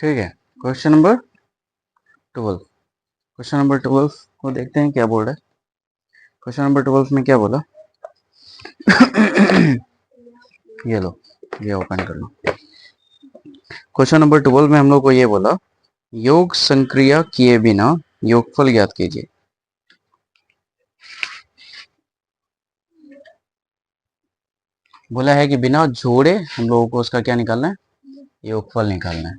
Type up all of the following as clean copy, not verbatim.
ठीक है। Question number 12। Question number 12 को देखते हैं क्या बोल रहा है। क्वेश्चन नंबर 12 में क्या बोला। ये लो, ये ओपन कर लो। क्वेश्चन नंबर 12 में हम लोग को ये बोला, योग संक्रिया किए बिना योगफल ज्ञात कीजिए। बोला है कि बिना जोड़े हम लोगों को उसका क्या निकालना है, योगफल निकालना है।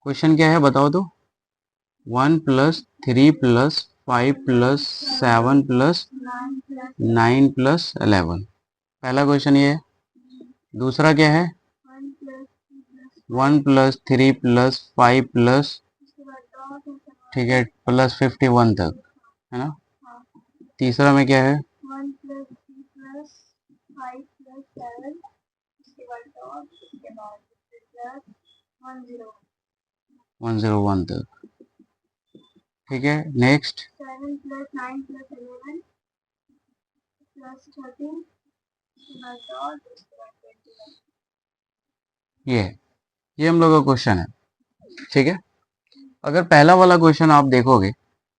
क्वेश्चन क्या है बताओ तो। 1+3+5+7+9+11। पहला क्वेश्चन ये है। दूसरा क्या है, 1+3+5+, ठीक है, +51 तक, है ना। तीसरा में क्या है, 101 तक, ठीक है। नेक्स्ट, ये हम लोग का क्वेश्चन है, ठीक है। अगर पहला वाला क्वेश्चन आप देखोगे,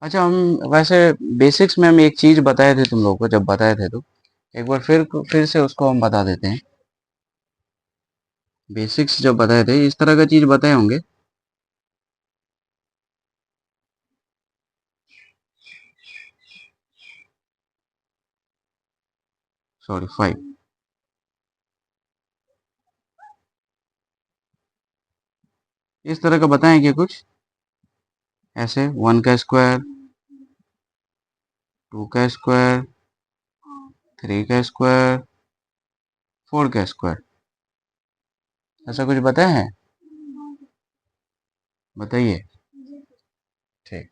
अच्छा हम वैसे बेसिक्स में हम एक चीज बताए थे तुम लोगों को, जब बताए थे तो एक बार फिर से उसको हम बता देते हैं। बेसिक्स जब बताए थे इस तरह का चीज बताए होंगे। सॉरी 5, इस तरह का बताएं कि कुछ ऐसे 1 का स्क्वायर, 2 का स्क्वायर, 3 का स्क्वायर, 4 का स्क्वायर, ऐसा कुछ बताया है, बताइए। ठीक,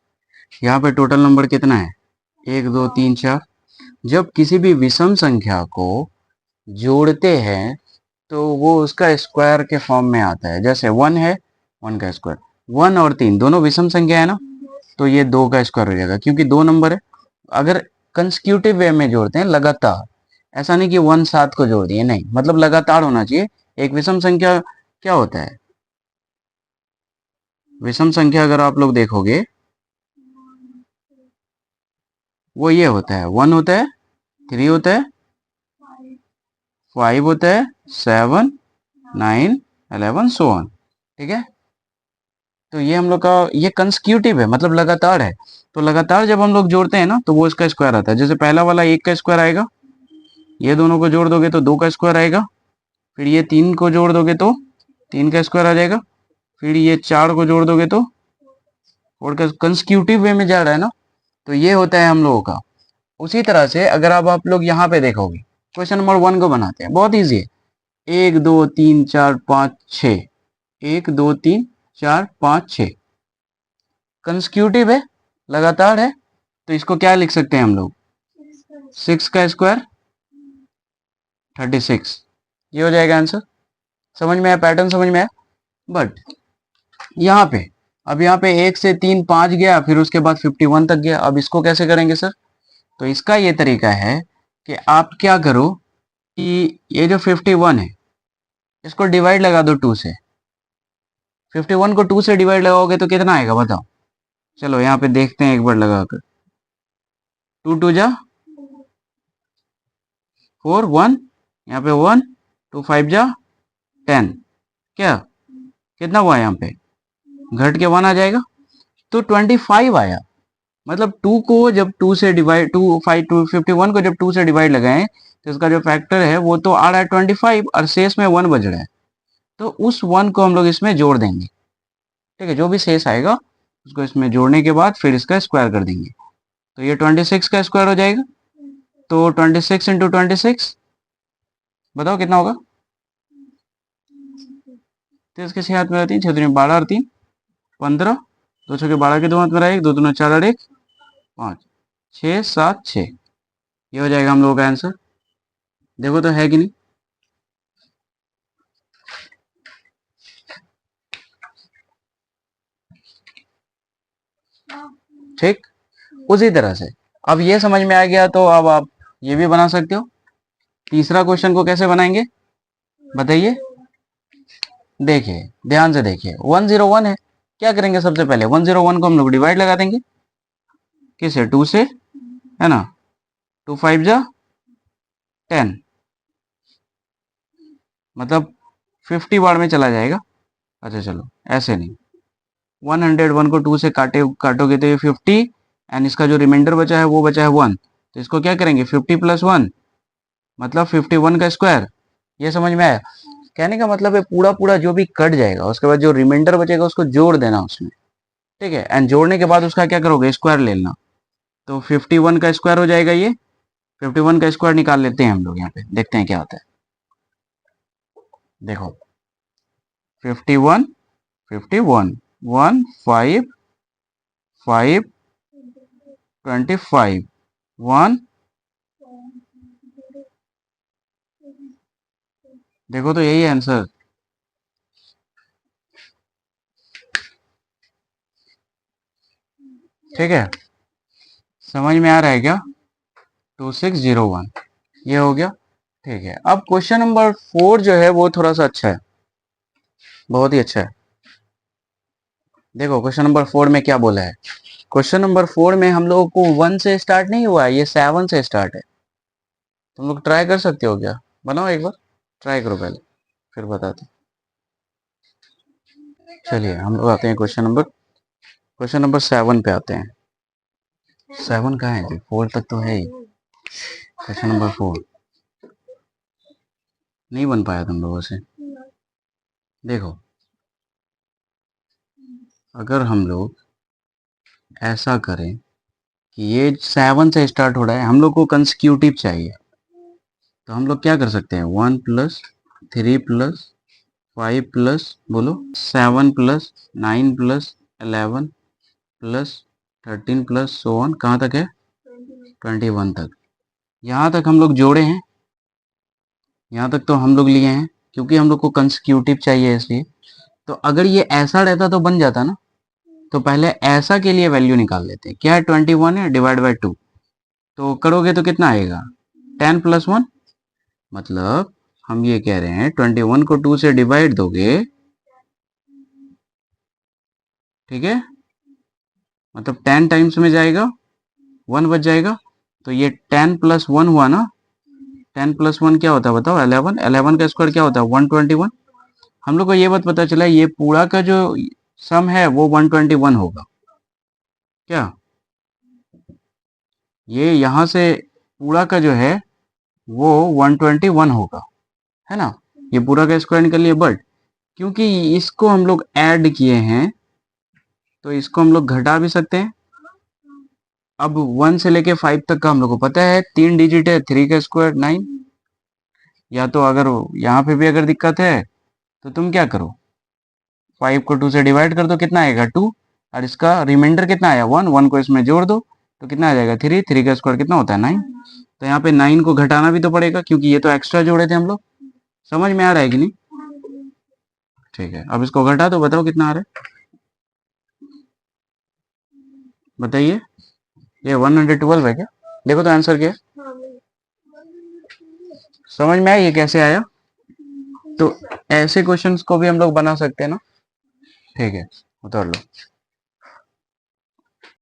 यहाँ पे टोटल नंबर कितना है, 1 2 3 4। जब किसी भी विषम संख्या को जोड़ते हैं तो वो उसका स्क्वायर के फॉर्म में आता है। जैसे 1 है, 1 का स्क्वायर, 1 और 3 दोनों विषम संख्या है ना, तो ये 2 का स्क्वायर हो जाएगा क्योंकि 2 नंबर है। अगर कंसेक्यूटिव वे में जोड़ते हैं लगातार, ऐसा नहीं कि 1 7 को जोड़ दिए, नहीं, मतलब लगातार होना चाहिए। एक विषम संख्या क्या होता है, विषम संख्या अगर आप लोग देखोगे वो ये होता है, 1 होता है, 3 होता है, 5 होता है, 7 9 11 सो ऑन, ठीक है। तो ये हम लोग का ये कंसेक्यूटिव है, मतलब लगातार है। तो लगातार जब हम लोग जोड़ते हैं ना तो वो इसका स्क्वायर आता है। जैसे पहला वाला 1 का स्क्वायर आएगा, ये दोनों को जोड़ दोगे तो 2 का स्क्वायर आएगा, फिर ये 3 को जोड़ दोगे तो 3 का स्क्वायर आ जाएगा, फिर ये 4 को जोड़ दोगे तो 4 का। कंसेक्यूटिव वे में जा रहा है ना, तो ये होता है हम लोगों का। उसी तरह से अगर आप लोग यहाँ पे देखोगे, क्वेश्चन नंबर 1 को बनाते हैं, बहुत ईजी है। 1 2 3 4 5 6, 1 2 3 4 5 6, कंसेक्यूटिव है, लगातार है, तो इसको क्या लिख सकते हैं हम लोग, 6 का स्क्वायर 36, ये हो जाएगा आंसर। समझ में आया, पैटर्न समझ में आया। बट यहाँ पे, अब यहाँ पे 1 से 3 5 गया, फिर उसके बाद 51 तक गया। अब इसको कैसे करेंगे सर, तो इसका ये तरीका है कि आप क्या करो कि ये जो 51 है इसको डिवाइड लगा दो 2 से। 51 को 2 से डिवाइड लगाओगे तो कितना आएगा बताओ। चलो यहाँ पे देखते हैं एक बार लगाकर। 2 2 जा 4, 1, यहाँ पे 1, 2 5 जा 10, क्या कितना हुआ यहाँ पे, घट के 1 आ जाएगा, तो 25 आया। मतलब 2 को जब 2 से डिवाइड, 2 5 2 51 को जब 2 से डिवाइड लगाएं तो इसका जो फैक्टर है वो तो आ रहा है 25, और शेष में 1 बच रहा है, तो उस 1 को हम लोग इसमें जोड़ देंगे। ठीक है, जो भी शेष आएगा उसको इसमें जोड़ने के बाद फिर इसका स्क्वायर कर देंगे, तो ये 26 का स्क्वायर हो जाएगा। तो 26 इंटू 26, बताओ कितना होगा। 30 के 6 हाथ में रहती है, 6 12 और 3 15, 2 छः के 12 के 2 हाथ में रहा, 1 2 2 4 और 1 5 6 7 6, ये हो जाएगा हम लोगों का आंसर। देखो तो है कि नहीं। ठीक, उसी तरह से अब ये समझ में आ गया तो अब आप ये भी बना सकते हो। तीसरा क्वेश्चन को कैसे बनाएंगे बताइए। देखिए ध्यान से देखिए 101 है, क्या करेंगे सबसे पहले 101 को हम लोग डिवाइड लगा देंगे किससे, 2 से, है ना, 2 5 जा 10, मतलब 50 बार में चला जाएगा। अच्छा चलो ऐसे नहीं, 101 को 2 से काटोगे तो ये 50, एंड इसका जो रिमाइंडर बचा है वो बचा है 1, तो इसको क्या करेंगे 50 प्लस 1 मतलब 51 का स्क्वायर। ये समझ में आया? कहने का मतलब है पूरा पूरा जो भी कट जाएगा उसके बाद जो रिमाइंडर बचेगा उसको जोड़ देना उसमें, ठीक है, एंड जोड़ने के बाद उसका क्या करोगे, स्क्वायर ले लेना। तो 51 का स्क्वायर हो जाएगा ये, 51 का स्क्वायर निकाल लेते हैं हम लोग, यहाँ पे देखते हैं क्या होता है। देखो 51 51 1 5 5 25 1, देखो तो यही है आंसर। ठीक है, समझ में आ रहा है क्या? 2601 ये हो गया। ठीक है, अब क्वेश्चन नंबर 4 जो है वो थोड़ा सा अच्छा है, बहुत ही अच्छा है। देखो क्वेश्चन नंबर 4 में क्या बोला है, क्वेश्चन नंबर 4 में हम लोगों को 1 से स्टार्ट नहीं हुआ है, ये 7 से स्टार्ट है। तुम लोग ट्राई कर सकते हो क्या, बनाओ एक बार, ट्राई करो पहले फिर बताते। चलिए हम लोग आते हैं क्वेश्चन नंबर 7 पे आते हैं। 7 कहाँ है जी, 4 तक तो है ही। क्वेश्चन नंबर 4 नहीं बन पाया तुम लोगों से। देखो अगर हम लोग ऐसा करें कि ये 7 से स्टार्ट हो रहा है, हम लोग को कंसेक्यूटिव चाहिए, तो हम लोग क्या कर सकते हैं, 1 प्लस 3 प्लस 5 प्लस बोलो 7 plus 9 plus 11 plus 13 plus so on, कहाँ तक है 21 तक। यहाँ तक हम लोग जोड़े हैं, यहाँ तक तो हम लोग लिए हैं, क्योंकि हम लोग को कंसेक्यूटिव चाहिए इसलिए। तो अगर ये ऐसा रहता तो बन जाता ना, तो पहले ऐसा के लिए वैल्यू निकाल लेते हैं, क्या है 21 है डिवाइड बाई 2, तो करोगे तो कितना आएगा 10 प्लस 1, मतलब हम ये कह रहे हैं 21 को 2 से डिवाइड दोगे, ठीक है, मतलब 10 टाइम्स में जाएगा 1 बच जाएगा, तो ये 10 प्लस 1 हुआ ना, 10 प्लस 1 क्या होता है बताओ, 11, 11 का स्क्वायर क्या होता है 121। हम लोग को ये बात पता चला ये पूरा का जो सम है वो 121 होगा, क्या ये यहाँ से पूरा का जो है वो 121 होगा, है ना, ये पूरा का स्क्वायर निकल लिया, बट क्योंकि इसको हम लोग ऐड किए हैं तो इसको हम लोग घटा भी सकते हैं। अब 1 से लेके 5 तक का हम लोग को पता है 3 डिजिट है, 3 का स्क्वायर 9, या तो अगर यहाँ पे भी अगर दिक्कत है तो तुम क्या करो 5 को 2 से डिवाइड कर दो, कितना आएगा 2, और इसका रिमाइंडर कितना आया 1, 1 को इसमें जोड़ दो तो कितना आ जाएगा 3, 3 का स्क्वायर कितना होता है 9। तो यहाँ पे 9 को घटाना भी तो पड़ेगा क्योंकि ये तो एक्स्ट्रा जोड़े थे हम लोग। समझ में आ रहा है कि नहीं? ठीक है, अब इसको घटा दो, बताओ कितना आ रहा है, बताइए। ये 112 है क्या, देखो तो आंसर क्या है, समझ में आया ये कैसे आया? तो ऐसे क्वेश्चंस को भी हम लोग बना सकते हैं ना। ठीक है, उतार लो।